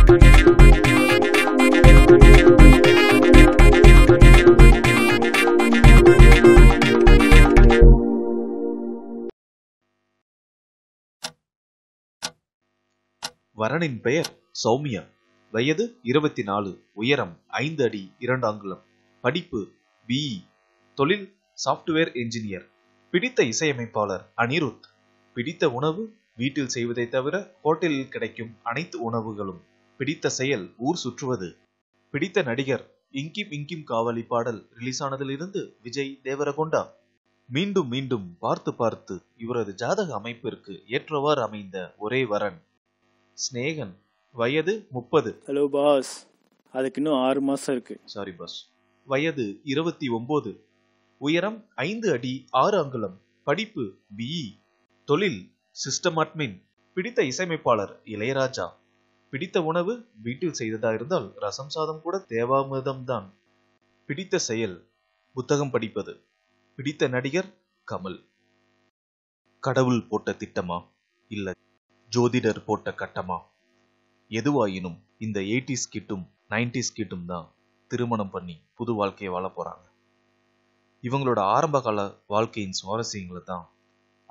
வரனின் பெயர் சௌமியா. வயது 24. உயரம் 5 அடி 2 அங்குலம். படிப்பு BE. தொழில் சாப்ட்வேர் என்ஜினியர். பிடித்த இசையமைப்பாளர் அனிருத். பிடித்த உணவு வீட்டில் செய்வதை தவிர ஹோட்டலில் கிடைக்கும் அனைத்து உணவுகளும். பிடித்த செயல் ஊர் சுற்றுவது. பிடித்த நடிகர் இங்கிம் இங்கிம் காவலி பாடல் ரிலீஸ் ஆனதிலிருந்து விஜய் தேவரகொண்டா. மீண்டும் மீண்டும் பார்த்து பார்த்து இவரது ஜாதக அமைப்பிற்கு ஏற்றவாறு அமைந்த ஒரே வரன் ஸ்நேகன். வயது 30. ஹலோ பாஸ், அதுக்கு இன்னும் 6 மாசம் இருக்கு. Sorry boss. வயது 29. உயரம் 5 அடி 6 அங்குலம். படிப்பு BE. தொழில் சிஸ்டம் அட்மின். பிடித்த இசையமைப்பாளர் இளையராஜா. பிடித்த உணவு வீட்டில் செய்ததா இருந்தால் ரசம் சாதம் கூட தேவாமிர்தம்தான். பிடித்த செயல் புத்தகம் படிப்பது. பிடித்த நடிகர் கமல். கடவுள் போட்ட திட்டமா இல்ல ஜோதிடர் போட்ட கட்டமா? எதுவாயினும் இந்த 80s கிட்டும் 90s கிட்டும் தான் திருமணம் பண்ணி புது வாழ்க்கையை வாழ போறாங்க. இவங்களோட ஆரம்ப கால வாழ்க்கையின் சுவாரஸ்யங்களை தான்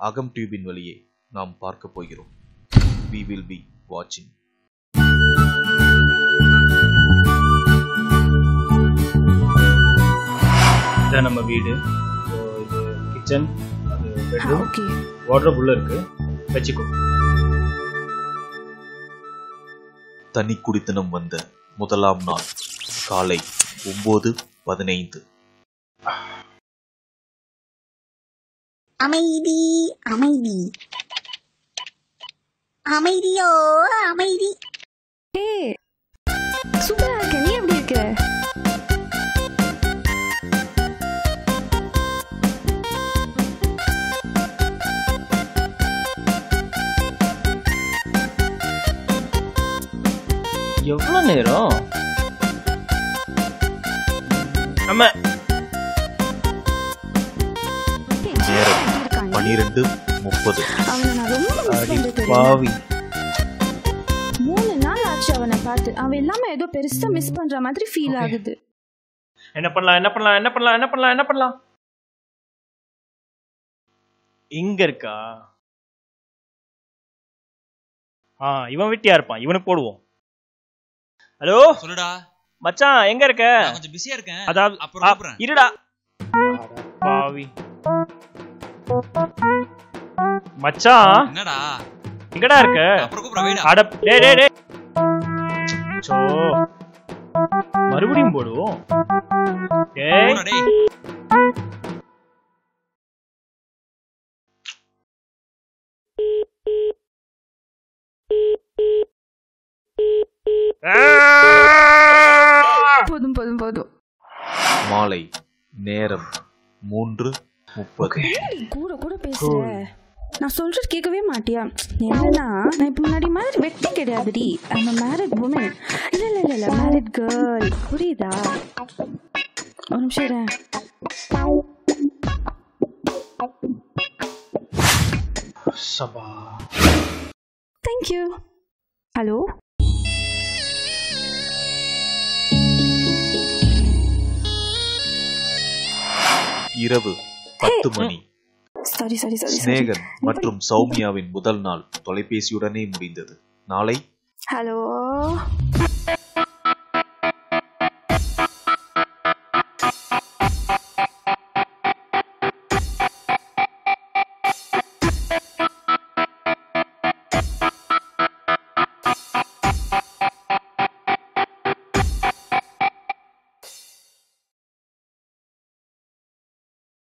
அகம் டியூபின் வழியே நாம் பார்க்க போகிறோம். We will be watching. இதான் நம்ம வீடு. இது கிச்சன், அது பெட்ரூம், வார்ட்ரோப் உள்ள இருக்கு. வச்சுக்கோ. தனி குடித்தனம் வந்த முதலாம் நாள் காலை 9:15. அமைதி அமைதி அமைதியோ அமைதி. சூப்பரா இருக்க. நீ எப்படி இருக்க? எவ்வளவு நேரம்? ஆமா, நேரம் 12:30. அவனை நான் ரொம்ப மிஸ் பண்றேன். பாவி. 3 நாள் ஆச்சு அவனை பார்த்து. அவன் எல்லாமே ஏதோ பெருசா மிஸ் பண்ற மாதிரி ஃபீல் ஆகுது. என்ன பண்ணலாம் என்ன பண்ணலாம் என்ன பண்ணலாம் என்ன பண்ணலாம் என்ன பண்ணலாம்? இங்க இருக்கா? இவன் வெட்டியா இருப்பான். இவனுக்கு போடுவோம். ஹலோ சொல்லுடா மச்சான், எங்க இருக்க? நான் கொஞ்சம் பிஸியா இருக்கேன். அதாவது அப்புறம் கூப்பிடுறேன். இருடா. பாவி மச்சான், என்னடா எங்கடா இருக்க? அப்புறம் கூப்பிடுறேன். வெயிடா. அட டேய் டேய் டேய். சோ மறுபடியும் போடுவோம். டேய் போடா டேய். போதும் போதும் போதும். மாலை நேரம் 3:30. கூட கூட பேசுற. நான் சொல்றது கேட்கவே மாட்டியா? என்னன்னா, நான் இப்ப முன்னாடி மாதிரி வெட்டி கிடையாதுடி. I'm a married woman. இல்ல married girl. புரியுதா? ஒரு நிமிஷம் இரு. சபா. Thank you. ஹலோ, இரவு 10 மணி. சாரி. ஸ்நேகன் மற்றும் சௌமியாவின் முதல் நாள் தொலைபேசியுடனே முடிந்தது. நாளை ஹலோ